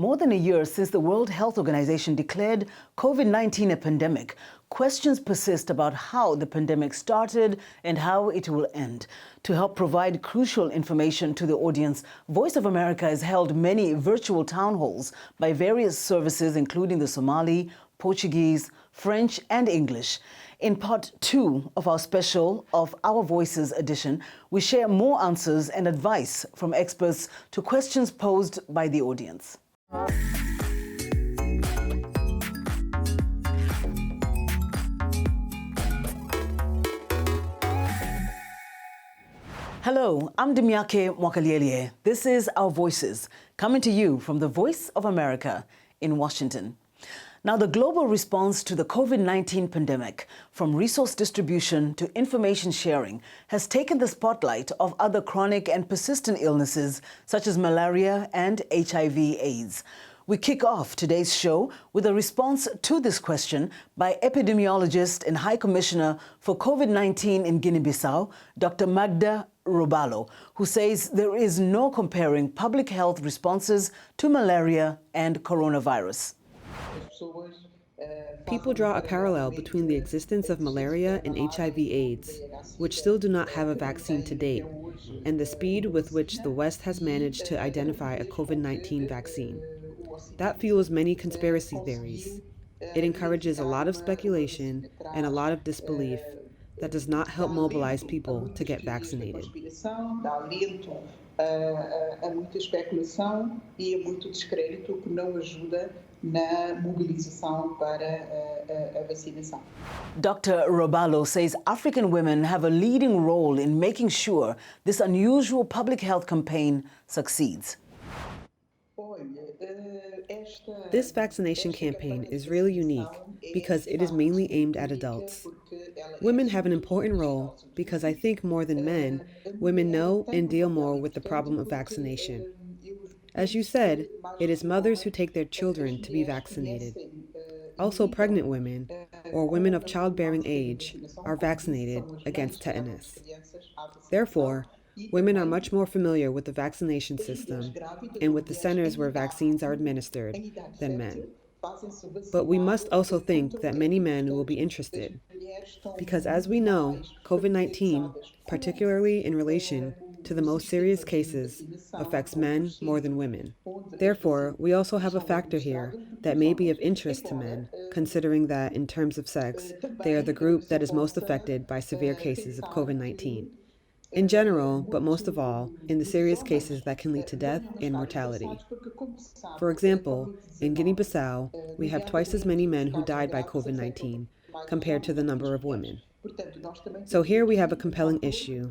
More than a year since the World Health Organization declared COVID-19 a pandemic, questions persist about how the pandemic started and how it will end. To help provide crucial information to the audience, Voice of America has held many virtual town halls by various services, including the Somali, Portuguese, French, and English. In part 2 of our special of Our Voices edition, we share more answers and advice from experts to questions posed by the audience. Hello, I'm Dimyake Mwakaliele. This is Our Voices, coming to you from the Voice of America in Washington. Now, the global response to the COVID-19 pandemic, from resource distribution to information sharing, has taken the spotlight of other chronic and persistent illnesses such as malaria and HIV/AIDS. We kick off today's show with a response to this question by epidemiologist and High Commissioner for COVID-19 in Guinea-Bissau, Dr. Magda Robalo, who says there is no comparing public health responses to malaria and coronavirus. People draw a parallel between the existence of malaria and HIV/AIDS, which still do not have a vaccine to date, and the speed with which the West has managed to identify a COVID-19 vaccine. That fuels many conspiracy theories. It encourages a lot of speculation and a lot of disbelief that does not help mobilize people to get vaccinated. Dr. Robalo says African women have a leading role in making sure this unusual public health campaign succeeds. This vaccination campaign is really unique because it is mainly aimed at adults. Women have an important role because I think more than men, women know and deal more with the problem of vaccination. As you said, it is mothers who take their children to be vaccinated. Also, pregnant women, or women of childbearing age, are vaccinated against tetanus. Therefore, women are much more familiar with the vaccination system and with the centers where vaccines are administered than men. But we must also think that many men will be interested, because as we know, COVID-19, particularly in relation to the most serious cases, affects men more than women. Therefore, we also have a factor here that may be of interest to men, considering that in terms of sex, they are the group that is most affected by severe cases of COVID-19. In general, but most of all, in the serious cases that can lead to death and mortality. For example, in Guinea-Bissau, we have twice as many men who died by COVID-19 compared to the number of women. So here we have a compelling issue,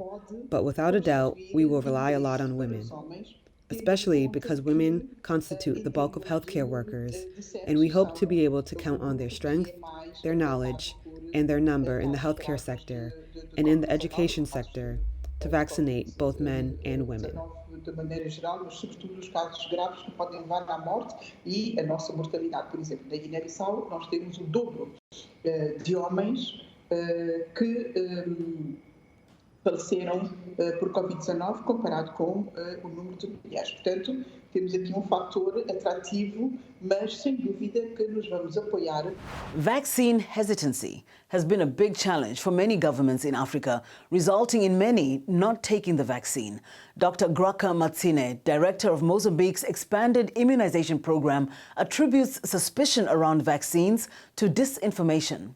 but without a doubt, we will rely a lot on women, especially because women constitute the bulk of healthcare workers, and we hope to be able to count on their strength, their knowledge, and their number in the healthcare sector and in the education sector to vaccinate both men and women. De maneira geral, mas sobretudo os casos graves que podem levar à morte e a nossa mortalidade. Por exemplo, na Guiné-Bissau, nós temos o dobro de homens que faleceram por Covid-19 comparado com o número de mulheres. Portanto, temos aqui fator atrativo, mas sem dúvida que nos vamos apoiar. Vaccine hesitancy has been a big challenge for many governments in Africa, resulting in many not taking the vaccine. Dr. Graka Matsine, director of Mozambique's expanded immunization program, attributes suspicion around vaccines to disinformation.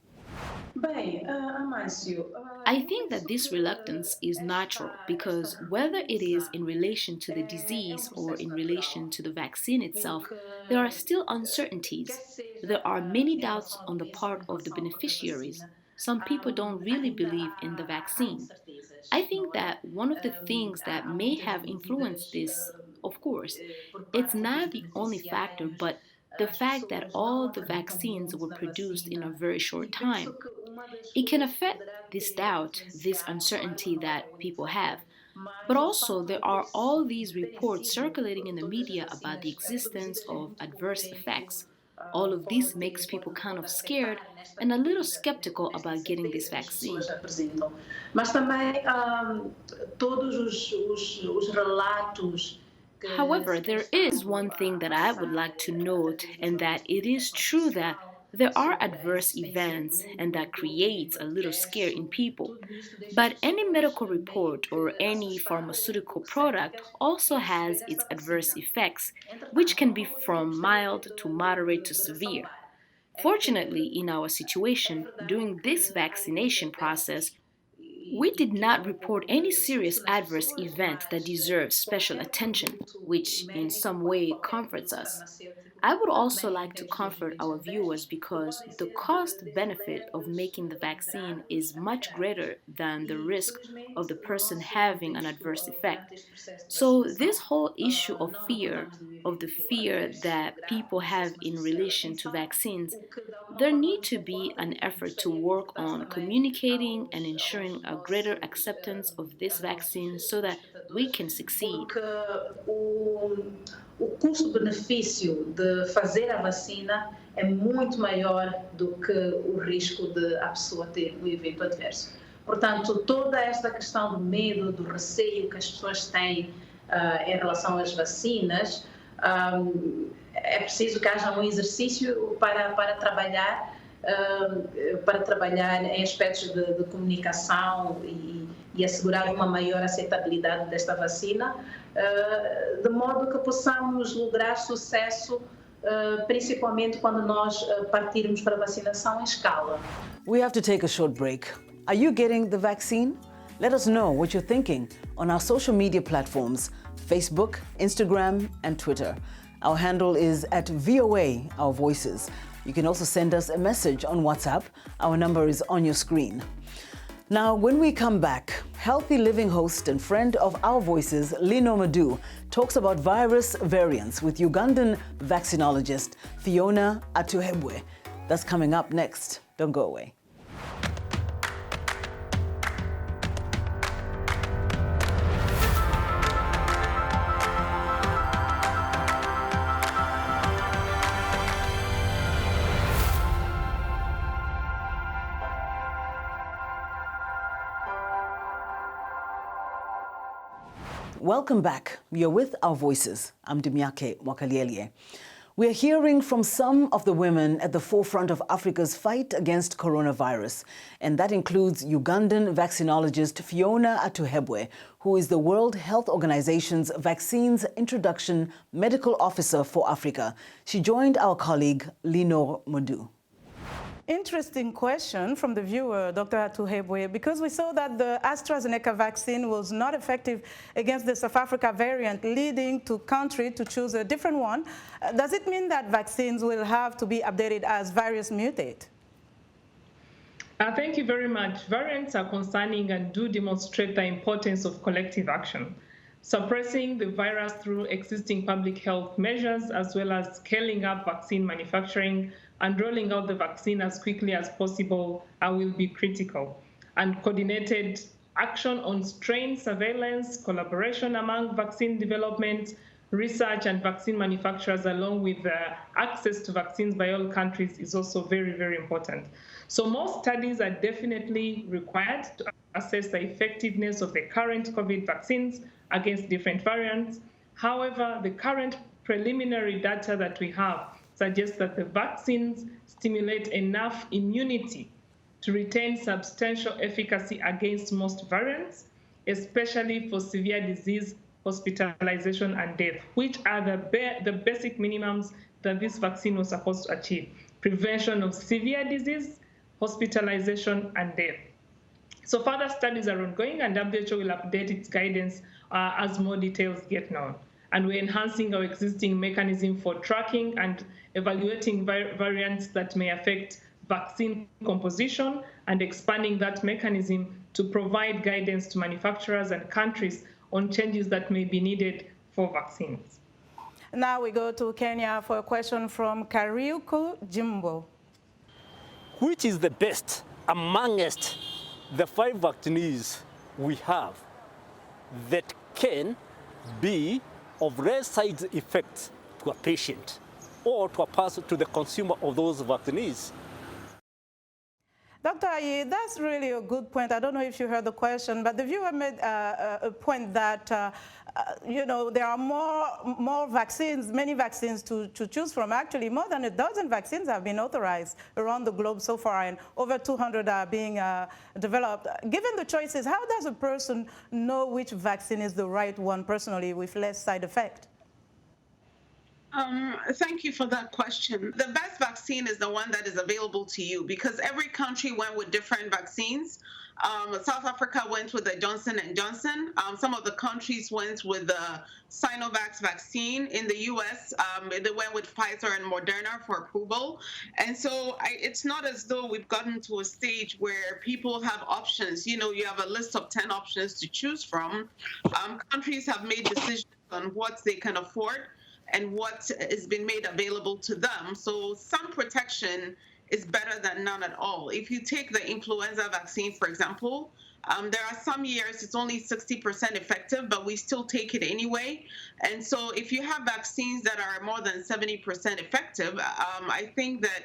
I think that this reluctance is natural because whether it is in relation to the disease or in relation to the vaccine itself, there are still uncertainties. There are many doubts on the part of the beneficiaries. Some people don't really believe in the vaccine. I think that one of the things that may have influenced this, of course, it's not the only factor, but the fact that all the vaccines were produced in a very short time. It can affect this doubt, this uncertainty that people have. But also, there are all these reports circulating in the media about the existence of adverse effects. All of this makes people kind of scared and a little skeptical about getting this vaccine. Mas também todos os relatos However, there is one thing that I would like to note, and that it is true that there are adverse events and that creates a little scare in people. But any medical report or any pharmaceutical product also has its adverse effects, which can be from mild to moderate to severe. Fortunately, in our situation, during this vaccination process, we did not report any serious adverse event that deserves special attention, which in some way comforts us. I would also like to comfort our viewers because the cost benefit of making the vaccine is much greater than the risk of the person having an adverse effect. So, this whole issue of the fear that people have in relation to vaccines, there need to be an effort to work on communicating and ensuring a greater acceptance of this vaccine so that we can succeed. O custo-benefício de fazer a vacina é muito maior do que o risco de a pessoa ter um evento adverso. Portanto, toda esta questão do medo, do receio que as pessoas têm em relação às vacinas, é preciso que haja um exercício para trabalhar em aspectos de comunicação e assegurar uma maior aceitabilidade desta vacina, de modo que possamos lograr sucesso, principalmente quando nós partirmos para a vacinação em escala. We have to take a short break. Are you getting the vaccine? Let us know what you're thinking on our social media platforms, Facebook, Instagram, and Twitter. Our handle is at VOA, Our Voices. You can also send us a message on WhatsApp. Our number is on your screen. Now, when we come back, healthy living host and friend of Our Voices, Lino Madu, talks about virus variants with Ugandan vaccinologist Fiona Atuhebwe. That's coming up next. Don't go away. Welcome back. You're with Our Voices. I'm Dumiake Mwakalielye. We're hearing from some of the women at the forefront of Africa's fight against coronavirus, and that includes Ugandan vaccinologist Fiona Atuhebwe, who is the World Health Organization's Vaccines Introduction Medical Officer for Africa. She joined our colleague Lino Modu. Interesting question from the viewer, Dr. Atuhebwe, because we saw that the AstraZeneca vaccine was not effective against the South Africa variant, leading to country to choose a different one. Does it mean that vaccines will have to be updated as variants mutate? Thank you very much. Variants are concerning and do demonstrate the importance of collective action. Suppressing the virus through existing public health measures, as well as scaling up vaccine manufacturing and rolling out the vaccine as quickly as possible will be critical. And coordinated action on strain surveillance, collaboration among vaccine development, research and vaccine manufacturers, along with access to vaccines by all countries is also very, very important. So more studies are definitely required to assess the effectiveness of the current COVID vaccines against different variants. However, the current preliminary data that we have suggests that the vaccines stimulate enough immunity to retain substantial efficacy against most variants, especially for severe disease, hospitalization, and death, which are the basic minimums that this vaccine was supposed to achieve: prevention of severe disease, hospitalization, and death. So further studies are ongoing, and WHO will update its guidance as more details get known. And we're enhancing our existing mechanism for tracking and evaluating variants that may affect vaccine composition, and expanding that mechanism to provide guidance to manufacturers and countries on changes that may be needed for vaccines. Now we go to Kenya for a question from Kariuku Jimbo. Which is the best amongst the 5 vaccines we have that can be of less side effects to a patient or to a person, to the consumer of those vaccines? Dr. Aye, that's really a good point. I don't know if you heard the question, but the viewer made a point that, you know, there are more vaccines, many vaccines to choose from. Actually, more than a dozen vaccines have been authorized around the globe so far, and over 200 are being developed. Given the choices, how does a person know which vaccine is the right one personally with less side effect? Thank you for that question. The best vaccine is the one that is available to you, because every country went with different vaccines. South Africa went with the Johnson & Johnson. Some of the countries went with the Sinovac vaccine. In the US, they went with Pfizer and Moderna for approval. And so it's not as though we've gotten to a stage where people have options. You know, you have a list of 10 options to choose from. Countries have made decisions on what they can afford and what has been made available to them. So some protection is better than none at all. If you take the influenza vaccine, for example, there are some years it's only 60% effective, but we still take it anyway. And so if you have vaccines that are more than 70% effective, I think that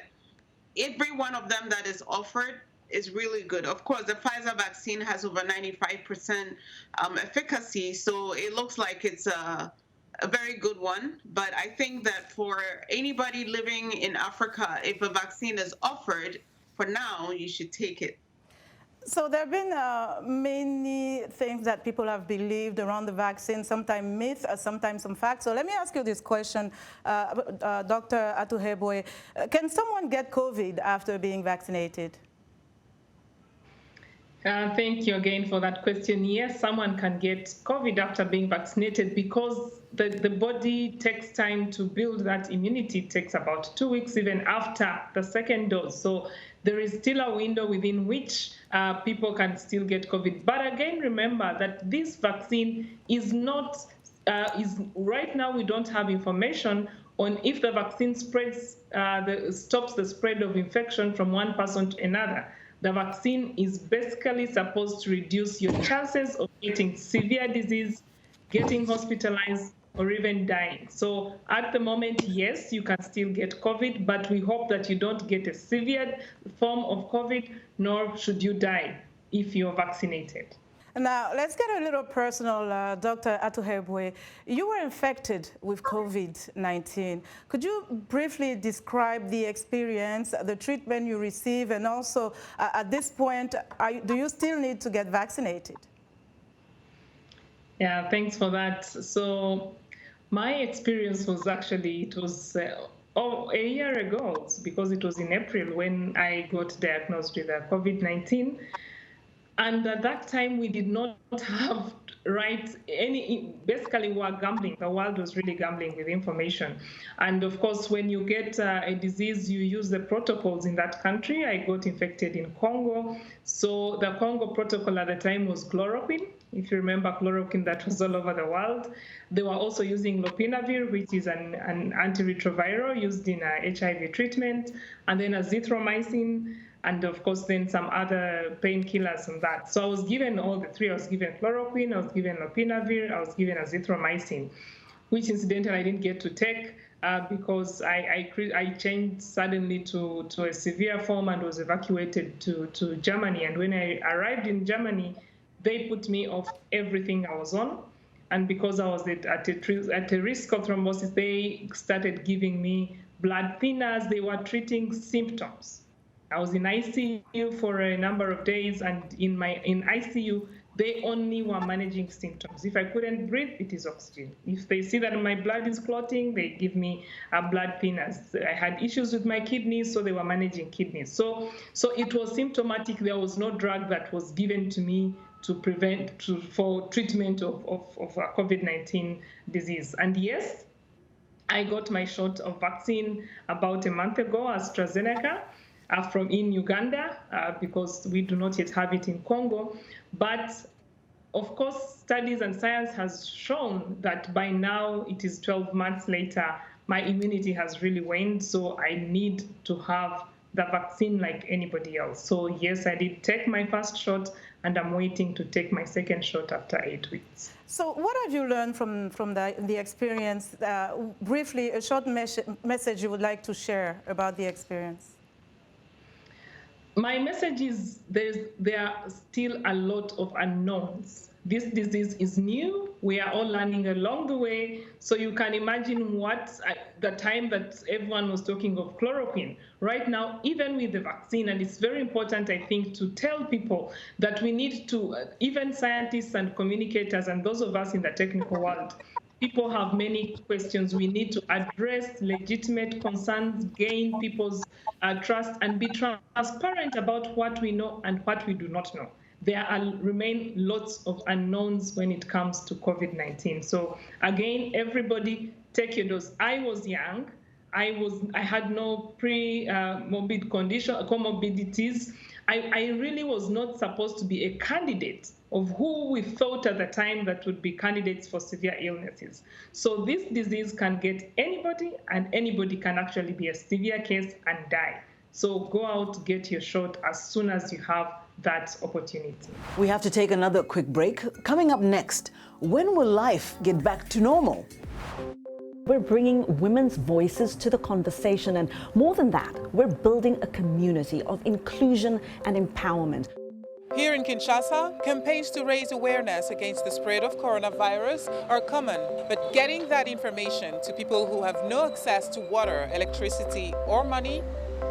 every one of them that is offered is really good. Of course, the Pfizer vaccine has over 95% efficacy, so it looks like it's a very good one. But I think that for anybody living in Africa, if a vaccine is offered, for now, you should take it. So there have been many things that people have believed around the vaccine, sometimes myth, sometimes some facts. So let me ask you this question, Dr. Atuhebwe. Can someone get COVID after being vaccinated? Thank you again for that question. Yes, someone can get COVID after being vaccinated because the body takes time to build that immunity. It takes about 2 weeks even after the second dose. So there is still a window within which people can still get COVID. But again, remember that this vaccine is not, right now we don't have information on if the vaccine spreads, stops the spread of infection from one person to another. The vaccine is basically supposed to reduce your chances of getting severe disease, getting hospitalized, or even dying. So at the moment, yes, you can still get COVID, but we hope that you don't get a severe form of COVID, nor should you die if you're vaccinated. Now, let's get a little personal, Dr. Atuhebwe. You were infected with COVID-19. Could you briefly describe the experience, the treatment you received, and also, at this point, do you still need to get vaccinated? Yeah, thanks for that. So my experience was actually, it was a year ago, because it was in April when I got diagnosed with COVID-19. And at that time, we did not have basically we were gambling. The world was really gambling with information. And of course, when you get a disease, you use the protocols in that country. I got infected in Congo. So the Congo protocol at the time was chloroquine. If you remember chloroquine, that was all over the world. They were also using lopinavir, which is an antiretroviral used in HIV treatment, and then azithromycin, and of course then some other painkillers and that. So I was given all the three. I was given chloroquine, I was given lopinavir, I was given azithromycin, which incidentally I didn't get to take because I changed suddenly to a severe form and was evacuated to Germany. And when I arrived in Germany, they put me off everything I was on. And because I was at a risk of thrombosis, they started giving me blood thinners. They were treating symptoms. I was in ICU for a number of days, and in ICU, they only were managing symptoms. If I couldn't breathe, it is oxygen. If they see that my blood is clotting, they give me blood thinners. I had issues with my kidneys, so they were managing kidneys. So it was symptomatic. There was no drug that was given to me for treatment of COVID-19 disease. And yes, I got my shot of vaccine about a month ago, AstraZeneca, from in Uganda, because we do not yet have it in Congo. But of course, studies and science has shown that by now, it is 12 months later, my immunity has really waned, so I need to have the vaccine like anybody else. So yes, I did take my first shot, and I'm waiting to take my second shot after 8 weeks. So what have you learned from the experience? Briefly, a short message you would like to share about the experience. My message is there are still a lot of unknowns. This disease is new. We are all learning along the way. So you can imagine the time that everyone was talking of chloroquine. Right now, even with the vaccine, and it's very important, I think, to tell people that we need to, even scientists and communicators and those of us in the technical world, people have many questions. We need to address legitimate concerns, gain people's trust, and be transparent about what we know and what we do not know. There remain lots of unknowns when it comes to COVID-19. So again, everybody take your dose. I was young. I had no pre-morbid comorbidities. I really was not supposed to be a candidate of who we thought at the time that would be candidates for severe illnesses. So this disease can get anybody, and anybody can actually be a severe case and die. So go out, get your shot as soon as you have that opportunity. We have to take another quick break. Coming up next, when will life get back to normal? We're bringing women's voices to the conversation, and more than that, we're building a community of inclusion and empowerment. Here in Kinshasa, campaigns to raise awareness against the spread of coronavirus are common, but getting that information to people who have no access to water, electricity, or money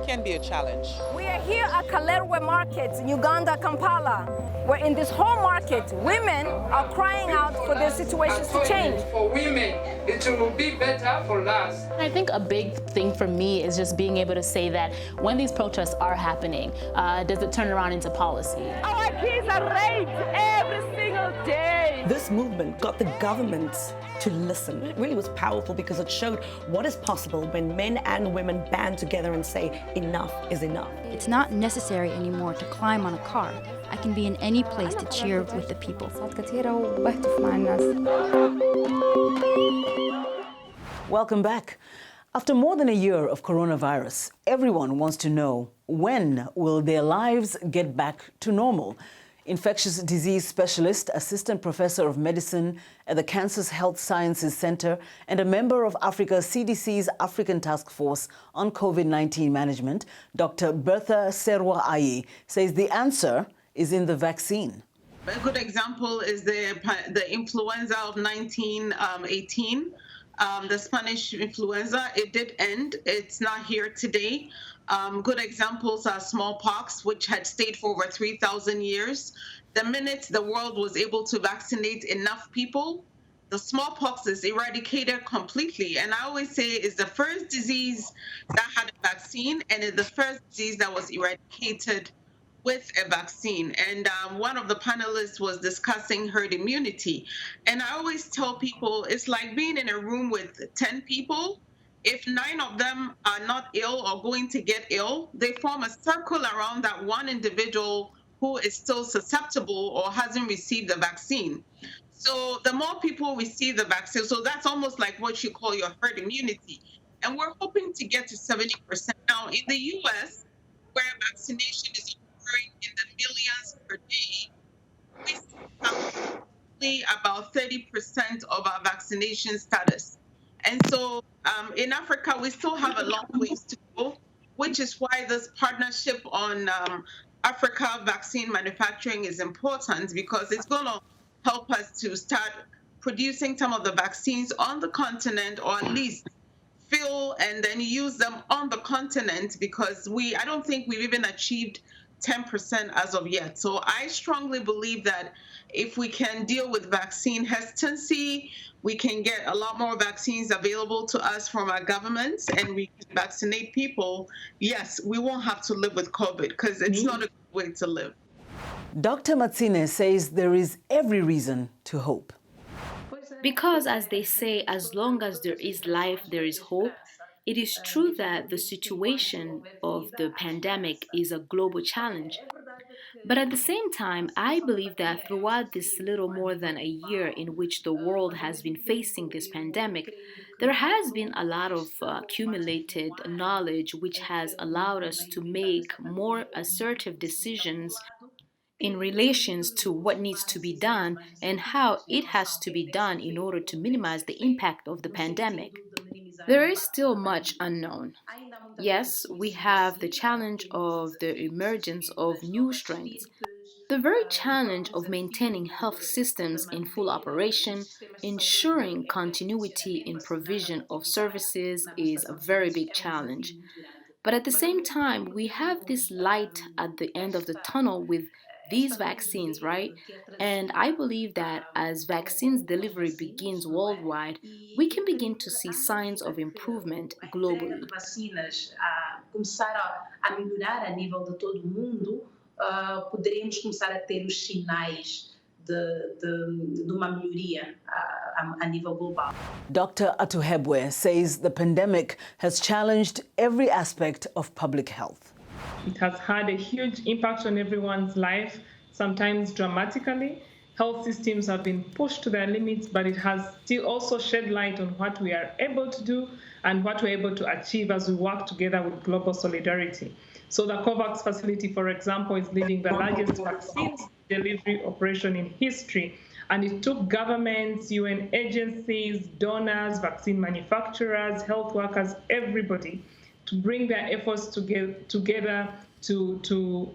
can be a challenge. We are here at Kalerwe Market, Uganda, Kampala, where in this whole market, women are crying out for their situations to change. For women, it will be better for us. I think a big thing for me is just being able to say that when these protests are happening, does it turn around into policy? Our kids are raped every single day. This movement got the government to listen. It really was powerful because it showed what is possible when men and women band together and say, enough is enough. It's not necessary anymore to climb on a car. I can be in any place to cheer with the people. Welcome back. After more than a year of coronavirus, everyone wants to know, when will their lives get back to normal? Infectious disease specialist, assistant professor of medicine at the Cancer Health Sciences Center, and a member of Africa CDC's African Task Force on COVID-19 Management, Dr. Bertha Serwa Ayi, says the answer is in the vaccine. A good example is the influenza of 1918. The Spanish influenza, it did end. It's not here today. Good examples are smallpox, which had stayed for over 3,000 years. The minute the world was able to vaccinate enough people, the smallpox is eradicated completely. And I always say it's the first disease that had a vaccine, and it's the first disease that was eradicated with a vaccine. And one of the panelists was discussing herd immunity. And I always tell people it's like being in a room with 10 people. If 9 of them are not ill or going to get ill, they form a circle around that one individual who is still susceptible or hasn't received the vaccine. So the more people receive the vaccine, so that's almost like what you call your herd immunity. And we're hoping to get to 70%. Now, in the US, where vaccination is occurring in the millions per day, we have only about 30% of our vaccination status. And so in Africa, we still have a long ways to go, which is why this partnership on Africa vaccine manufacturing is important, because it's going to help us to start producing some of the vaccines on the continent, or at least fill and then use them on the continent, because I don't think we've even achieved 10% as of yet. So I strongly believe that if we can deal with vaccine hesitancy, we can get a lot more vaccines available to us from our governments, and we can vaccinate people. Yes, we won't have to live with COVID, because it's not a good way to live. Dr. Matsine says there is every reason to hope. Because, as they say, as long as there is life, there is hope. It is true that the situation of the pandemic is a global challenge. But at the same time, I believe that throughout this little more than a year in which the world has been facing this pandemic, there has been a lot of accumulated knowledge which has allowed us to make more assertive decisions in relation to what needs to be done and how it has to be done in order to minimize the impact of the pandemic. There is still much unknown. Yes, we have the challenge of the emergence of new strains. The very challenge of maintaining health systems in full operation, ensuring continuity in provision of services is a very big challenge. But at the same time, we have this light at the end of the tunnel with these vaccines, right? And I believe that as vaccines delivery begins worldwide, we can begin to see signs of improvement globally. Vacinas começar a melhorar a nível de todo o mundo, poderemos começar a ter os sinais de uma melhoria a nível global. Dr. Atuhebwe says the pandemic has challenged every aspect of public health. It has had a huge impact on everyone's life, sometimes dramatically. Health systems have been pushed to their limits, but it has still also shed light on what we are able to do and what we're able to achieve as we work together with global solidarity. So the COVAX facility, for example, is leading the largest vaccines delivery operation in history. And it took governments, UN agencies, donors, vaccine manufacturers, health workers, everybody to bring their efforts together to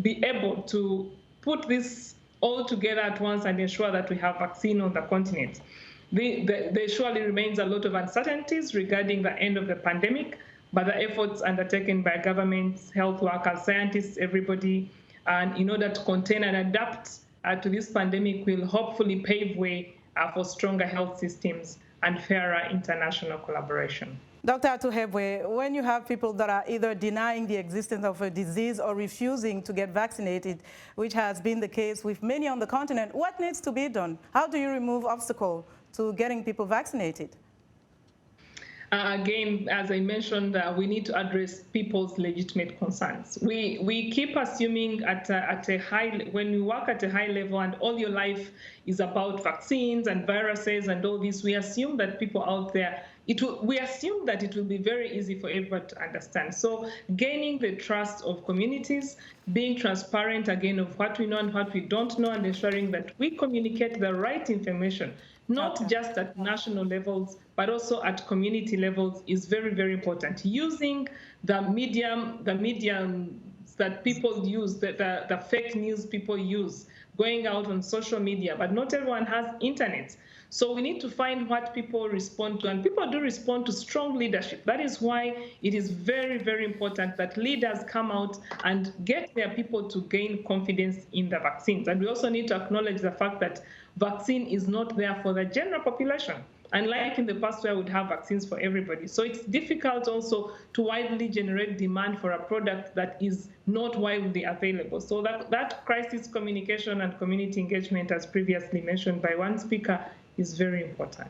be able to put this all together at once and ensure that we have vaccine on the continent. There surely remains a lot of uncertainties regarding the end of the pandemic, but the efforts undertaken by governments, health workers, scientists, everybody, and in order to contain and adapt to this pandemic will hopefully pave way for stronger health systems and fairer international collaboration. Dr. Atuhebwe, when you have people that are either denying the existence of a disease or refusing to get vaccinated, which has been the case with many on the continent, what needs to be done? How do you remove obstacles to getting people vaccinated? Again, as I mentioned, we need to address people's legitimate concerns. We keep assuming when you work at a high level and all your life is about vaccines and viruses and all this, we assume that people out there, we assume that it will be very easy for everyone to understand. So gaining the trust of communities, being transparent again of what we know and what we don't know, and ensuring that we communicate the right information, not just at national levels, but also at community levels is very, very important. Using the medium that people use, the fake news people use, going out on social media, but not everyone has internet. So we need to find what people respond to, and people do respond to strong leadership. That is why it is very, very important that leaders come out and get their people to gain confidence in the vaccines. And we also need to acknowledge the fact that vaccine is not there for the general population, unlike in the past where we would have vaccines for everybody. So it's difficult also to widely generate demand for a product that is not widely available. So that crisis communication and community engagement, as previously mentioned by one speaker, is very important.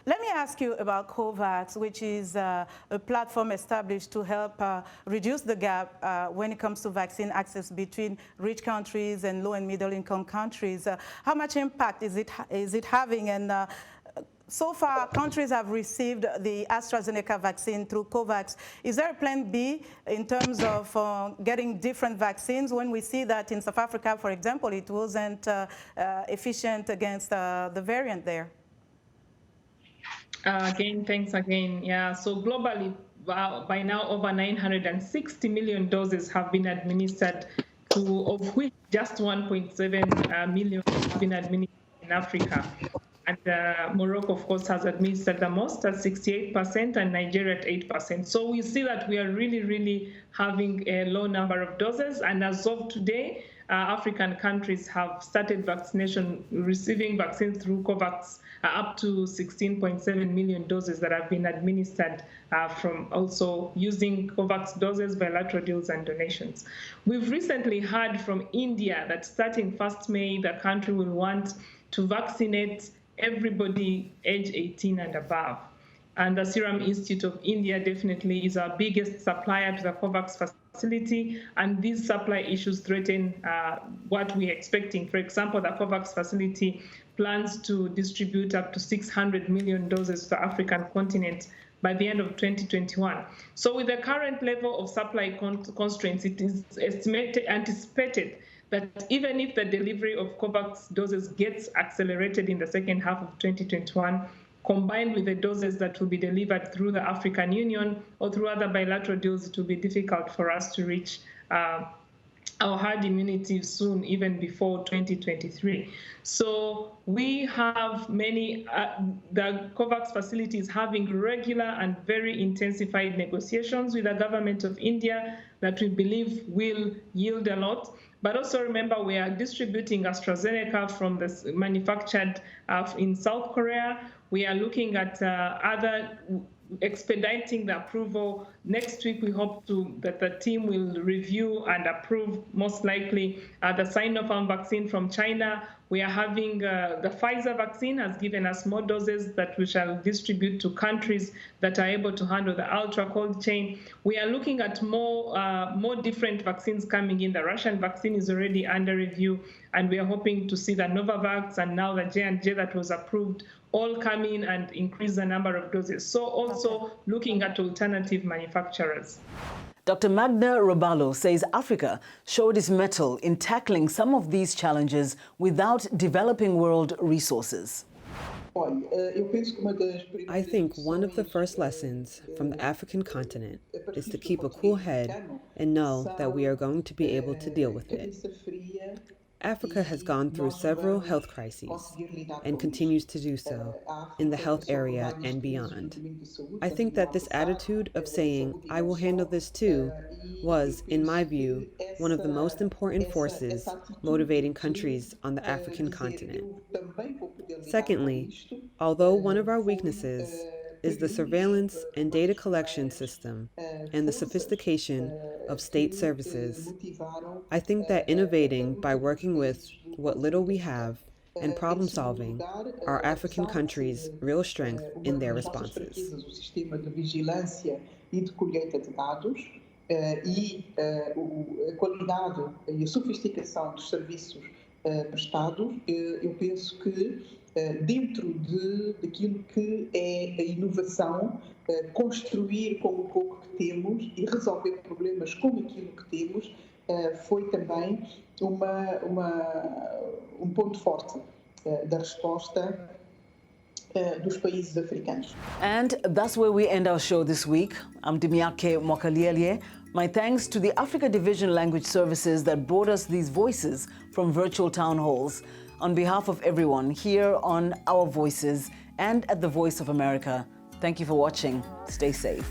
Let me ask you about COVAX, which is a platform established to help reduce the gap when it comes to vaccine access between rich countries and low and middle income countries. How much impact is it having? And so far, countries have received the AstraZeneca vaccine through COVAX. Is there a plan B in terms of getting different vaccines when we see that in South Africa, for example, it wasn't efficient against the variant there? Again, thanks again. Yeah, so globally, by now over 960 million doses have been administered, of which just 1.7 million have been administered in Africa. And Morocco, of course, has administered the most at 68% and Nigeria at 8%. So we see that we are really, really having a low number of doses. And as of today, African countries have started vaccination, receiving vaccines through COVAX, up to 16.7 million doses that have been administered from also using COVAX doses, bilateral deals, and donations. We've recently heard from India that starting 1st May, the country will want to vaccinate everybody age 18 and above. And the Serum Institute of India definitely is our biggest supplier to the COVAX facility, and these supply issues threaten what we're expecting. For example, the COVAX facility plans to distribute up to 600 million doses to the African continent by the end of 2021. So with the current level of supply constraints, it is anticipated that even if the delivery of COVAX doses gets accelerated in the second half of 2021, combined with the doses that will be delivered through the African Union or through other bilateral deals, it will be difficult for us to reach our herd immunity soon, even before 2023. So we have many, the COVAX facility is having regular and very intensified negotiations with the government of India that we believe will yield a lot. But also remember, we are distributing AstraZeneca from this manufactured in South Korea. We are looking at expediting the approval. Next week, we hope that the team will review and approve, most likely, the Sinopharm vaccine from China. We are having the Pfizer vaccine has given us more doses that we shall distribute to countries that are able to handle the ultra cold chain. We are looking at more different vaccines coming in. The Russian vaccine is already under review, and we are hoping to see the Novavax and now the J&J that was approved all come in and increase the number of doses. So also looking at alternative manufacturers. Dr. Magda Robalo says Africa showed its mettle in tackling some of these challenges without developing world resources. I think one of the first lessons from the African continent is to keep a cool head and know that we are going to be able to deal with it. Africa has gone through several health crises and continues to do so in the health area and beyond. I think that this attitude of saying, I will handle this too, was, in my view, one of the most important forces motivating countries on the African continent. Secondly, although one of our weaknesses is the surveillance and data collection system and the sophistication of state services, I think that innovating by working with what little we have and problem solving are African countries' real strength in their responses. Dentro daquilo que é a inovação, construir com o pouco que temos e resolver problemas com aquilo que temos, foi também ponto forte da resposta dos países africanos. And that's where we end our show this week. I'm Dimiake Mwakalielye. My thanks to the Africa Division Language Services that brought us these voices from virtual town halls. On behalf of everyone here on Our Voices and at the Voice of America, thank you for watching. Stay safe.